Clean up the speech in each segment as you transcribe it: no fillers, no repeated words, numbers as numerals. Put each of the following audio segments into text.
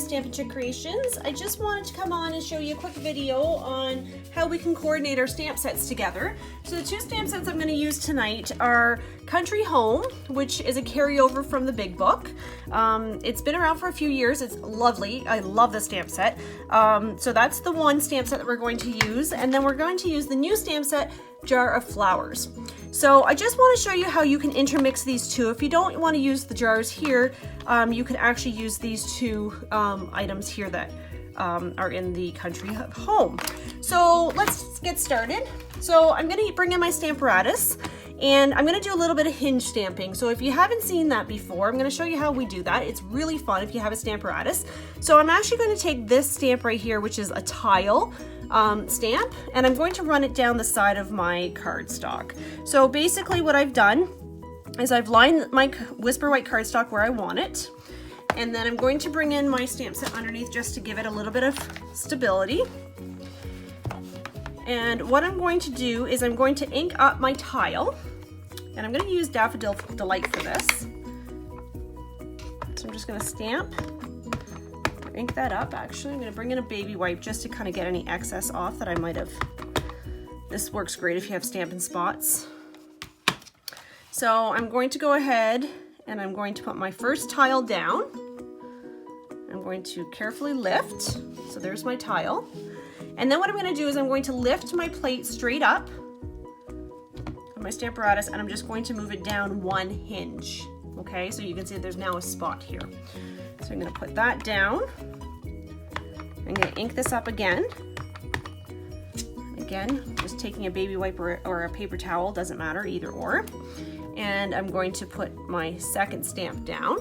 Stampin' Creations. I just wanted to come on and show you a quick video on how we can coordinate our stamp sets together. So the two stamp sets I'm going to use tonight are Country Home, which is a carryover from the Big Book. It's been around for a few years. It's lovely. I love the stamp set. So that's the one stamp set that we're going to use, and then we're going to use the new stamp set, Jar of Flowers. So I just want to show you how you can intermix these two. If you don't want to use the jars here, you can actually use these two items here that are in the Country Home. So let's get started. So I'm going to bring in my Stamparatus, and I'm going to do a little bit of hinge stamping. So if you haven't seen that before, I'm going to show you how we do that. It's really fun if you have a Stamparatus. So I'm actually going to take this stamp right here, which is a tile stamp, and I'm going to run it down the side of my cardstock. So basically what I've done is I've lined my Whisper White cardstock where I want it, and then I'm going to bring in my stamp set underneath just to give it a little bit of stability. And what I'm going to do is I'm going to ink up my tile, and I'm going to use Daffodil Delight for this. So I'm just going to stamp, ink that up. Actually, I'm going to bring in a baby wipe just to kind of get any excess off that I might have. This works great if you have Stampin' spots. So I'm going to go ahead and I'm going to put my first tile down. I'm going to carefully lift. So there's my tile. And then what I'm going to do is I'm going to lift my plate straight up on my Stamparatus, and I'm just going to move it down one hinge. Okay, so you can see there's now a spot here. So I'm going to put that down. I'm going to ink this up again. Again, just taking a baby wipe or a paper towel, doesn't matter, either or. And I'm going to put my second stamp down.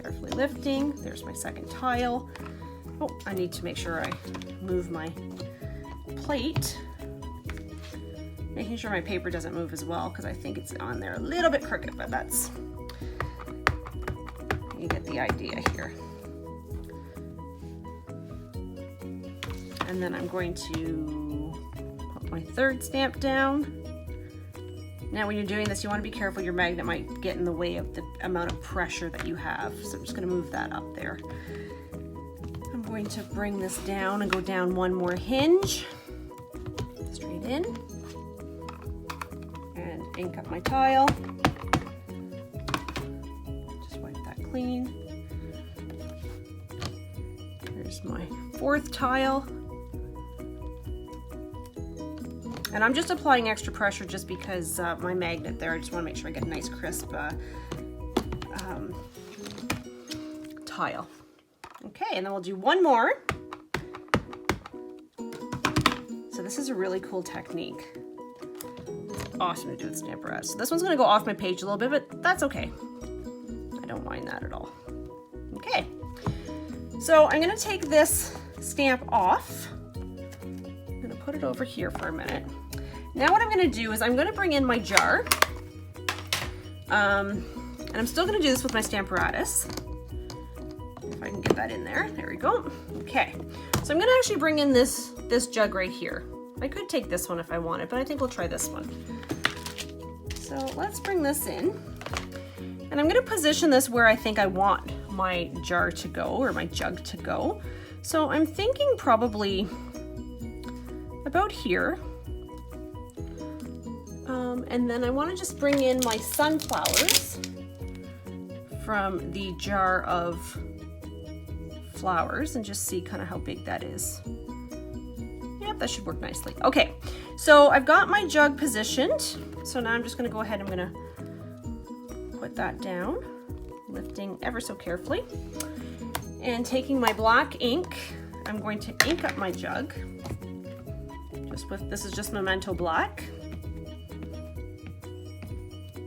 Carefully lifting. There's my second tile. Oh, I need to make sure I move my plate. Making sure my paper doesn't move as well, because I think it's on there a little bit crooked, but that's, you get the idea here. And then I'm going to put my third stamp down. Now when you're doing this, you want to be careful, your magnet might get in the way of the amount of pressure that you have. So I'm just going to move that up there. I'm going to bring this down and go down one more hinge, straight in, and ink up my tile. Just wipe that clean. There's my fourth tile. And I'm just applying extra pressure just because my magnet there, I just want to make sure I get a nice crisp tile. Okay, and then we'll do one more. So this is a really cool technique. It's awesome to do with Stamparatus. So this one's going to go off my page a little bit, but that's okay. I don't mind that at all. Okay, so I'm going to take this stamp off. I'm going to put it over here for a minute. Now what I'm going to do is I'm going to bring in my jar. And I'm still going to do this with my Stamparatus. If I can get that in there. There we go. Okay. So I'm going to actually bring in this jug right here. I could take this one if I wanted, but I think we'll try this one. So let's bring this in. And I'm going to position this where I think I want my jar to go, or my jug to go. So I'm thinking probably about here. And then I want to just bring in my sunflowers from the jar of flowers and just see kind of how big that is. Yep, that should work nicely. Okay, so I've got my jug positioned. So now I'm just going to go ahead and I'm going to put that down, lifting ever so carefully. And taking my black ink, I'm going to ink up my jug. Just with, this is just Memento Black.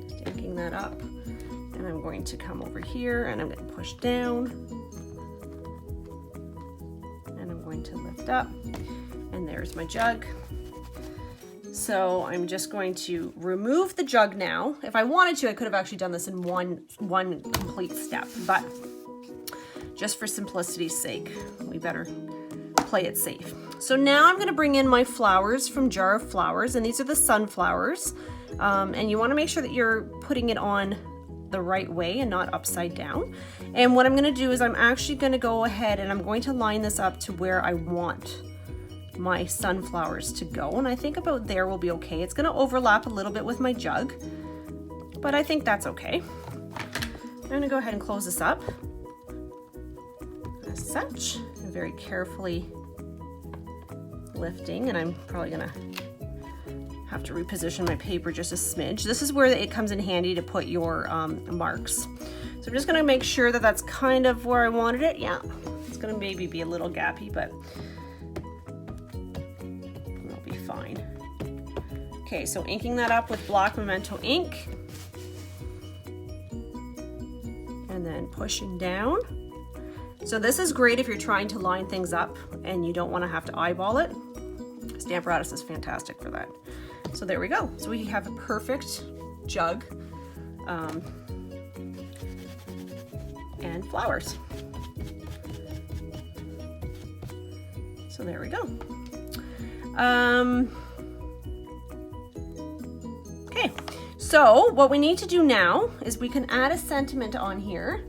Just inking that up. And I'm going to come over here and I'm going to push down. And I'm going to lift up. And there's my jug. So I'm just going to remove the jug now. If I wanted to, I could have actually done this in one complete step, but just for simplicity's sake, we better play it safe. So now I'm going to bring in my flowers from Jar of Flowers, and these are the sunflowers. And you want to make sure that you're putting it on the right way and not upside down. And what I'm going to do is I'm actually going to go ahead and I'm going to line this up to where I want my sunflowers to go, and I think about there will be okay. It's going to overlap a little bit with my jug, but I think that's okay. I'm going to go ahead and close this up as such, and very carefully lifting, and I'm probably going to have to reposition my paper just a smidge. This is where it comes in handy to put your marks. So I'm just going to make sure that that's kind of where I wanted it. Yeah, it's going to maybe be a little gappy, but it'll be fine. Okay, so inking that up with black Memento ink, and then pushing down. So this is great if you're trying to line things up and you don't want to have to eyeball it. Stamparatus is fantastic for that. So there we go. So we have a perfect jug and flowers. So there we go. Okay, so what we need to do now is we can add a sentiment on here.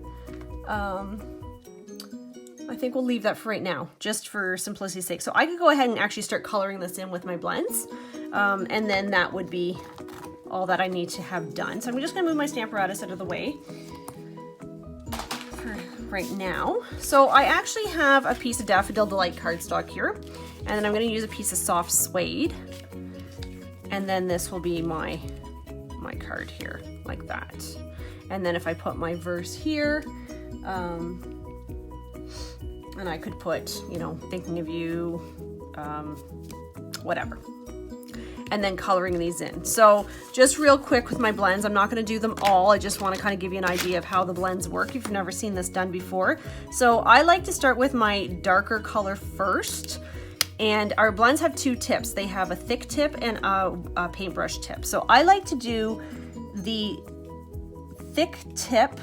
I think we'll leave that for right now, just for simplicity's sake. So I could go ahead and actually start coloring this in with my blends, and then that would be all that I need to have done. So I'm just gonna move my Stamparatus out of the way for right now. So I actually have a piece of Daffodil Delight cardstock here, and then I'm gonna use a piece of soft suede, and then this will be my card here, like that. And then if I put my verse here, and I could put, you know, thinking of you, whatever. And then coloring these in. So just real quick with my blends, I'm not gonna do them all. I just wanna kind of give you an idea of how the blends work if you've never seen this done before. So I like to start with my darker color first. And our blends have two tips. They have a thick tip and a paintbrush tip. So I like to do the thick tip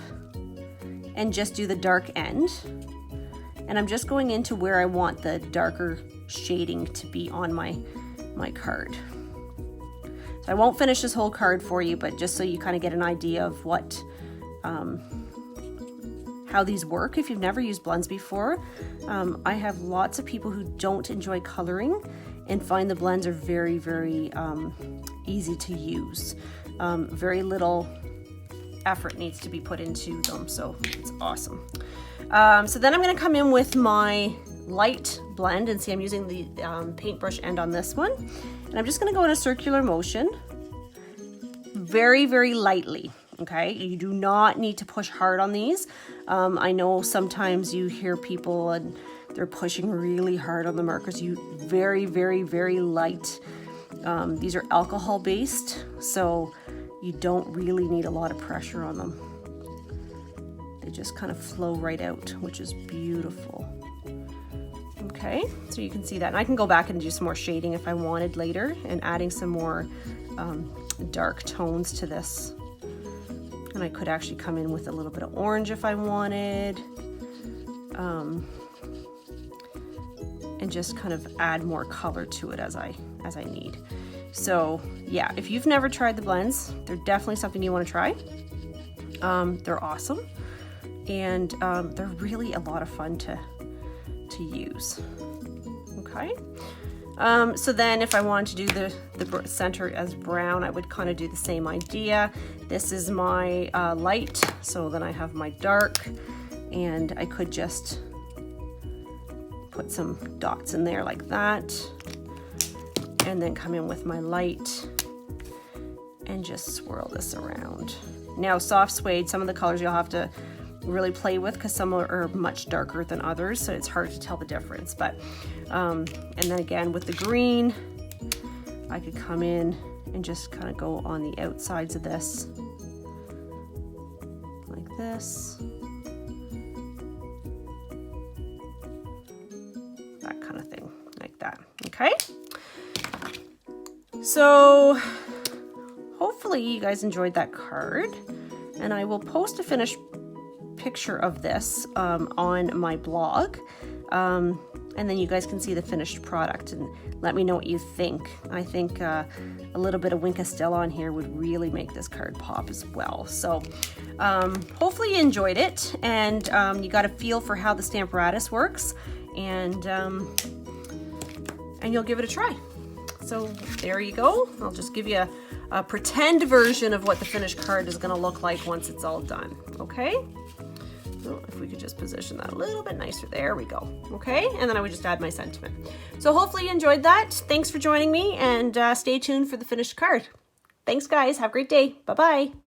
and just do the dark end. And I'm just going into where I want the darker shading to be on my card. So I won't finish this whole card for you, but just so you kind of get an idea of what, how these work if you've never used blends before. I have lots of people who don't enjoy coloring and find the blends are very, very easy to use. Very little effort needs to be put into them, so it's awesome. So then I'm going to come in with my light blend, and see I'm using the paintbrush end on this one, and I'm just going to go in a circular motion very, very lightly. Okay, you do not need to push hard on these. I know sometimes you hear people and they're pushing really hard on the markers. You very, very, very light. These are alcohol based, so you don't really need a lot of pressure on them. They just kind of flow right out, which is beautiful. Okay, so you can see that. And I can go back and do some more shading if I wanted later, and adding some more dark tones to this. And I could actually come in with a little bit of orange if I wanted. And just kind of add more color to it as I need. So yeah, if you've never tried the blends, they're definitely something you want to try. They're awesome, and they're really a lot of fun to use. Okay, so then if I wanted to do the center as brown, I would kind of do the same idea. This is my light, so then I have my dark, and I could just put some dots in there like that, and then come in with my light and just swirl this around. Now soft suede, some of the colors you'll have to really play with because some are much darker than others, so it's hard to tell the difference. But and then again with the green, I could come in and just kind of go on the outsides of this like this, that kind of thing, like that. Okay, so hopefully you guys enjoyed that card, and I will post a finished picture of this on my blog. and then you guys can see the finished product and let me know what you think. I think a little bit of Winka still on here would really make this card pop as well. So hopefully you enjoyed it, and you got a feel for how the Stamparatus works, and you'll give it a try. So there you go. I'll just give you a pretend version of what the finished card is going to look like once it's all done. Okay? So if we could just position that a little bit nicer. There we go. Okay? And then I would just add my sentiment. So hopefully you enjoyed that. Thanks for joining me, and stay tuned for the finished card. Thanks, guys. Have a great day. Bye-bye.